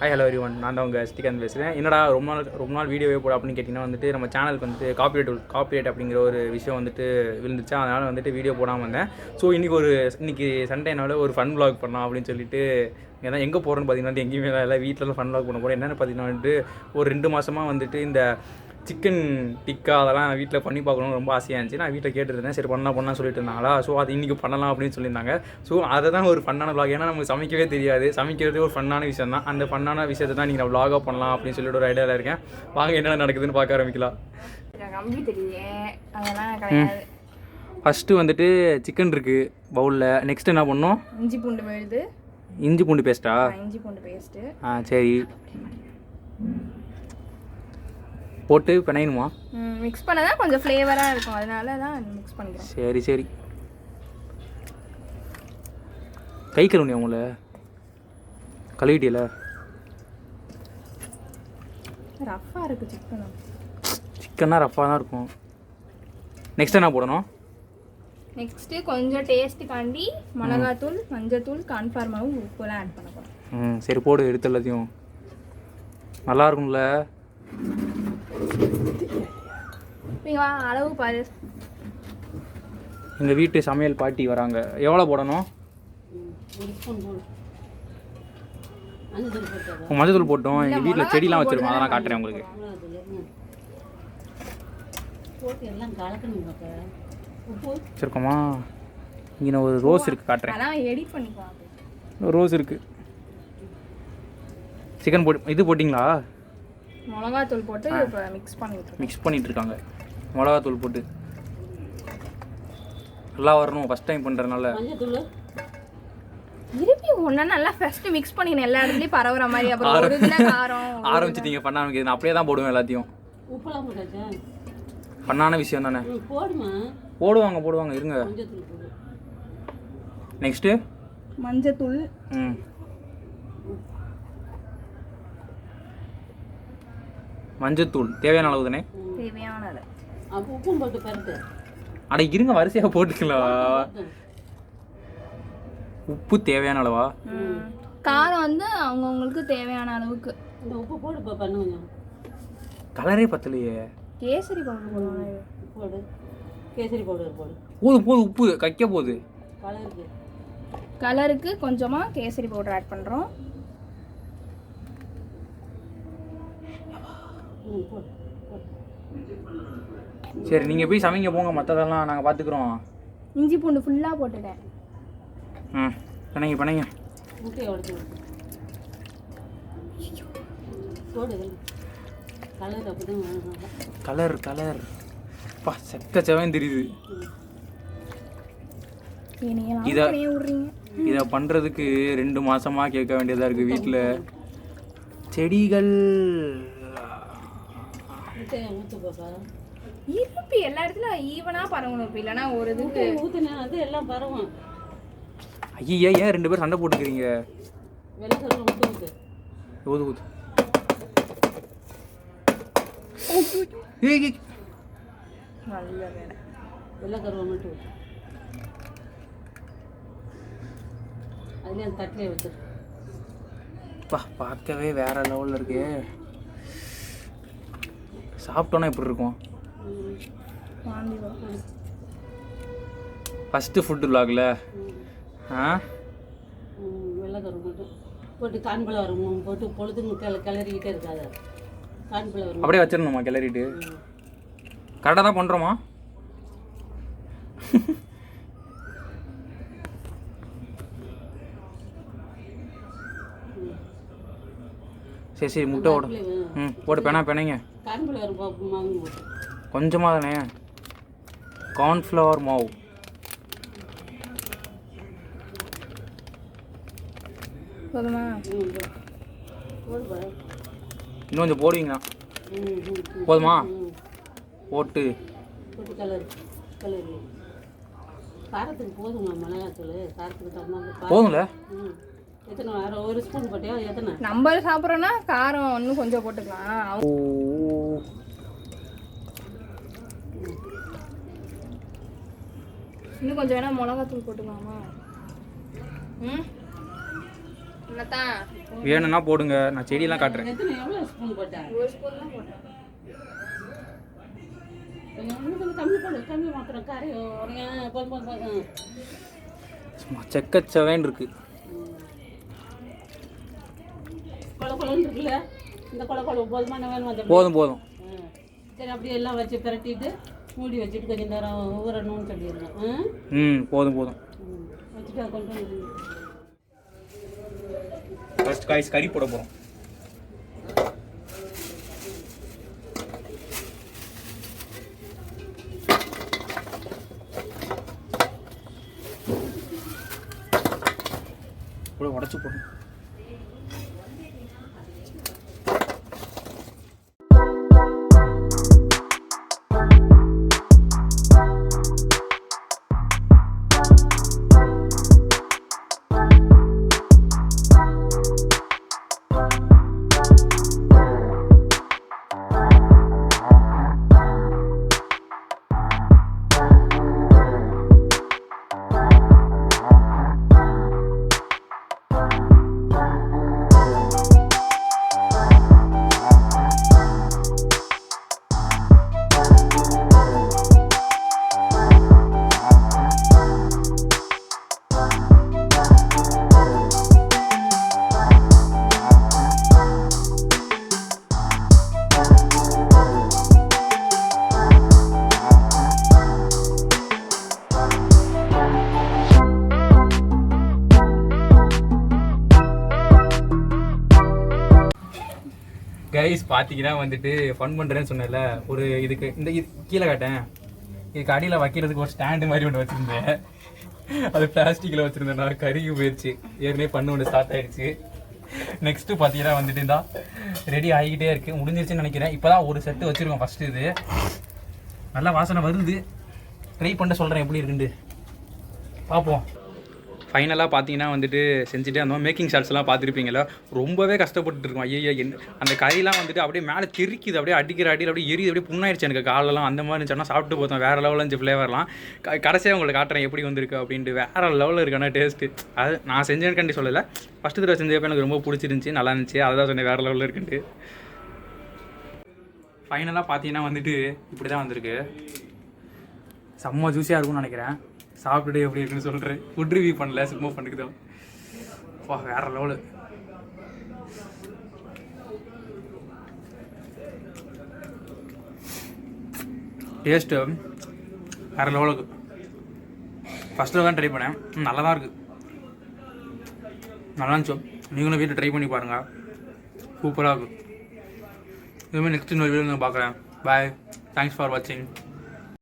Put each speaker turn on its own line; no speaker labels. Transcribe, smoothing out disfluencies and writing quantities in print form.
Hi hello everyone, நான் தான் உங்கள் Tikka பேசுகிறேன். என்னடா ரொம்ப நாள் வீடியோவே போட அப்படின்னு கேட்டிங்கன்னா வந்துட்டு நம்ம சேனலுக்கு வந்துட்டு காப்பிரைட் அப்படிங்கிற ஒரு விஷயம் வந்துட்டு விழுந்துச்சு. அதனால் வந்துட்டு வீடியோ போடாமல் வந்தேன். ஸோ இன்றைக்கி சண்டேனால ஒரு ஃபன் vlog பண்ணலாம் அப்படின்னு சொல்லிட்டு ஏன்னா எங்கே போகிறேன்னு பார்த்தீங்கன்னா எங்கேயுமே இல்லை, வீட்டில் ஃபன் vlog பண்ண போகிறேன். என்னென்னு பார்த்தீங்கன்னா வந்துட்டு ஒரு 2 மாதமாக வந்துட்டு இந்த சிக்கன் டிக்கா அதெல்லாம் வீட்டில் பண்ணி பார்க்கணும்னு ரொம்ப ஆசையாக இருந்துச்சு. நான் வீட்டில் கேட்டுருந்தேன், சரி பண்ணலாம் சொல்லிட்டு இருந்தாங்களா. ஸோ அது இன்றைக்கி பண்ணலாம் அப்படின்னு சொல்லியிருந்தாங்க. ஸோ அதை தான் ஒரு ஃபன்னான vlog. ஏன்னா நமக்கு சமைக்கவே தெரியாது, சமைக்கிறதே ஒரு ஃபன்னான விஷயம் தான். அந்த ஃபன்னான விஷயத்தை தான் நீங்கள் vlog-ஆக பண்ணலாம் அப்படின்னு சொல்லிட்டு ஒரு ஐடியாவில் இருக்கேன். வாங்க என்னென்ன நடக்குதுன்னு பார்க்க ஆரம்பிக்கலாம். ஃபஸ்ட்டு வந்துட்டு சிக்கன் இருக்குது பவுலில். நெக்ஸ்ட் என்ன பண்ணணும்? இஞ்சி பூண்டு பேஸ்ட்டா? சரி போட்டு பிணையணுமா?
மிக்ஸ் பண்ண தான் கொஞ்சம் ஃப்ளேவராக இருக்கும், அதனால தான் மிக்ஸ் பண்ணிக்கிறேன்.
சரி கை கழுவுனியா? உங்களை கழுவிட்டியல?
ரஃப்பாக இருக்குது
சிக்கன்னா ரஃப்பாக தான் இருக்கும். நெக்ஸ்ட் என்ன போடணும்?
நெக்ஸ்ட்டு கொஞ்சம் டேஸ்ட்டுக்காண்டி மிளகாத்தூள், மஞ்சத்தூள், கார்ன்ஃப்ளவர் மாவு, உப்புலாம் ஆட் பண்ண போகிறோம்.
சரி போடு, எடுத்து எல்லாத்தையும். நல்லா இருக்கும்ல?
அளவு பாரு.
எங்கள் வீட்டு சமையல் பாட்டி வராங்க. எவ்வளோ போடணும்? மஞ்சள் போட்டோம். எங்கள் வீட்டில் செடிலாம் வச்சுருக்கோம், அதெல்லாம் காட்டுறேன் உங்களுக்கு. வச்சுருக்கோமா? இங்கே ஒரு ரோஸ் இருக்குது, காட்டுறேன். ரோஸ் இருக்குது. சிக்கன் இது போட்டிங்களா?
மிளகாத்தூள் போட்டு இப்போ
மிக்ஸ் பண்ணிட்டு இருக்காங்க. மிளகாத்தூள் போட்டு நல்லா வரணும், ஃபஸ்ட் டைம் பண்ணுறதுனால.
திருப்பி ஒன்றா நல்லா ஃபஸ்ட்டு மிக்ஸ் பண்ணிக்கணும், எல்லா இடத்துலையும் பரவுற மாதிரி. அப்புறம் ஒரு இதில் காரம்
ஆரம்பிச்சிட்டிங்க பண்ண ஆரம்பிக்குது. நான் அப்படியே தான் போடுவேன் எல்லாத்தையும். பண்ணான விஷயம் தானே. போடுவாங்க இருங்க. நெக்ஸ்ட்டு
மஞ்சத்தூள்.
மஞ்சத்தூள் தேவையான அளவு தானே?
தேவையான அளவு.
உப்பும் போட்டு பருத்து.
அட இருங்க, வரிசையாக போட்டுக்கலாம். உப்பு தேவையான அளவா?
காரம் வந்து அவங்கவுங்களுக்கு தேவையான அளவுக்கு.
இந்த உப்பு போடு பண்ணுங்க.
கலரே பத்தலையே.
கேசரி பவுடர்
போடு. கேசரி பவுடர் போடு.
போதும் உப்பு கைக்க போகுது.
கலருக்கு கொஞ்சமாக கேசரி பவுடர் ஆட் பண்ணுறோம்.
சரி நீங்கள் போய் சமைங்க போங்க, மற்றதெல்லாம் நாங்கள் பார்த்துக்குறோம்.
இஞ்சி பூண்டு ஃபுல்லாக போட்டுட்டேன்.
பிணைங்க. கலர் பா செக்க செவன் தெரியுது. இதை பண்ணுறதுக்கு 2 மாதமாக கேட்க வேண்டியதாக இருக்குது வீட்டில். செடிகள்
இருப்பி எல்லா இடத்துலயும் ஈவனா பரவணும். இப்போ இல்லைன்னா ஒரு இதுக்கு
ஊற்றுனா அது எல்லாம் பரவும்.
ஐயா ஏன் 2 பேர் சண்டை போட்டுக்கிறீங்க? ஊது
வெள்ளைக்கருவை மட்டும் அதுலேயே தட்டிலே வச்சு
பார்க்கவே வேற லெவலில் இருக்கு. சாப்பிட்டோன்னா எப்படி இருக்கும்? ஃபஸ்ட்டு ஃபுட்டு vlogல
வெள்ளைக்கருவை மட்டும் போட்டு கார்ன்ஃப்ளவர் போட்டு பொழுதுன்னு கிளறிக்கிட்டே இருக்காது. கார்ன்ஃப்ளவர்
அப்படியே வச்சிடணுமா? கிளறிட்டு கரெக்டாக தான் பண்ணுறோமா? சரி முட்டை ஓட போட்டு பிணைங்க. கொஞ்சமாக தானே கார்ன்ஃப்ளவர் மாவு. இன்னும் கொஞ்சம் போடுவீங்களா? போதுமா? போட்டு
காரத்துக்கு போதுமா? மிளகாத்தூள் காரத்துக்கு
போதும்ல?
ஒரு ஸ்பூன் போட்டியா? எத்தனை
நம்ம சாப்பிட்றோன்னா காரம் இன்னும் கொஞ்சம் போட்டுக்கலாம். இன்னும் கொஞ்சம் வேணா மிளகாத்தூள் போட்டுக்கலாமா? அண்ணாத்தான்
வேணும்னா போடுங்க, நான் செடியெல்லாம் காட்டுறேன்.
எத்தனை எவ்வளோ ஸ்பூன் போட்டேன்?
1 ஸ்பூன் தான் போட்டேன்.
கொஞ்சம் கம்மி பண்ணு, கம்மி மாத்திரம் கறி போதும்.
சும்மா செக்கச்சவேன்னு இருக்கு.
கொலை கொலன்னு இருக்குல்ல, இந்த கொலை கொலை போதுமா வேணும் அந்த
போதும் போதும்.
சரி அப்படியே எல்லாம் வச்சு பிரட்டிட்டு மூடி வச்சுட்டு கொஞ்சம் நேரம் ஊறணும்னு சொல்லிடுங்க.
போதும் போதும்.
வச்சுட்டு அதை கொண்டு வந்து
ஃபர்ஸ்ட் காய்ஸ் கறி போட போகிறோம். கூட உடச்சி போடணும். கைஸ் பார்த்தீங்கன்னா வந்துட்டு ஃபன் பண்ணுறேன்னு சொன்னேன்ல, ஒரு இதுக்கு இந்த இது கீழே காட்டேன், இதுக்கு அடியில் வைக்கிறதுக்கு ஒரு ஸ்டாண்டு மாதிரி ஒன்று வச்சுருந்தேன். அது பிளாஸ்டிக்கில் வச்சுருந்தேன், நான் கருகி போயிடுச்சு. ஏற்கனவே பண்ண ஒன்று ஸ்டார்ட் ஆகிடுச்சு. நெக்ஸ்ட்டு பார்த்தீங்கன்னா வந்துட்டு தான் ரெடி ஆகிக்கிட்டே இருக்குது, முடிஞ்சிருச்சுன்னு நினைக்கிறேன். இப்போ தான் ஒரு செட்டு வச்சுருக்கோம். ஃபஸ்ட்டு இது நல்லா வாசனை வருது, ட்ரை பண்ண சொல்கிறேன் எப்படி இருக்குன்ட்டு பார்ப்போம். ஃபைனலாக பார்த்தீங்கன்னா வந்துட்டு செஞ்சுட்டு அந்த மேக்கிங் ஷாட்ஸ்லாம் பார்த்துருப்பீங்களா, ரொம்பவே கஷ்டப்பட்டு இருக்கோம். ஐயோ அந்த கறிலாம் வந்துட்டு அப்படியே மேலே தெரிக்குது, அப்படியே அடிக்கிற அடியில் அப்படியே எரியுது, அப்படியே புண்ணாயிடுச்சு எனக்கு காலெல்லாம். அந்த மாதிரி இருந்துச்சுன்னா சாப்பிட்டு போத்தோம், வேறு லெவலில் இருந்துச்சு ஃப்ளேவர்லாம். கடைசியாக உங்களுக்கு காட்டுறேன் எப்படி வந்திருக்கு அப்படின்ட்டு. வேறு லெவலில் இருக்கான டேஸ்ட்டு. அது நான் செஞ்சேன்னு சொல்லலை, ஃபஸ்ட்டு தடவை செஞ்சப்போ எனக்கு ரொம்ப பிடிச்சிருந்துச்சி, நல்லா இருந்துச்சு. அதை தான் சொன்னேன் வேறு லெவலில் இருக்குன்ட்டு. ஃபைனலாக பார்த்தீங்கன்னா வந்துட்டு இப்படி தான் வந்திருக்கு. செம்ம ஜூஸியாக இருக்கும்னு நினைக்கிறேன். சாப்பிட்டுட்டு எப்படி இருக்குன்னு சொல்கிறேன். ஃபுட் ரிவ்யூ பண்ணல, சும்மா பண்ணிக்குதோம். வா வேற லெவலு. டேஸ்ட்டு வேறு லெவலுக்கு. ஃபஸ்ட்டு தான் ட்ரை பண்ணேன், நல்லா தான் இருக்குது, நல்லா இருந்துச்சு. நீங்களும் வீட்டில் ட்ரை பண்ணி பாருங்கள், சூப்பராக இருக்குது. இதுமாதிரி நெக்ஸ்ட் இன்னொரு வீடியோ நான் பார்க்குறேன். பாய், தேங்க்ஸ் ஃபார் வாட்சிங்.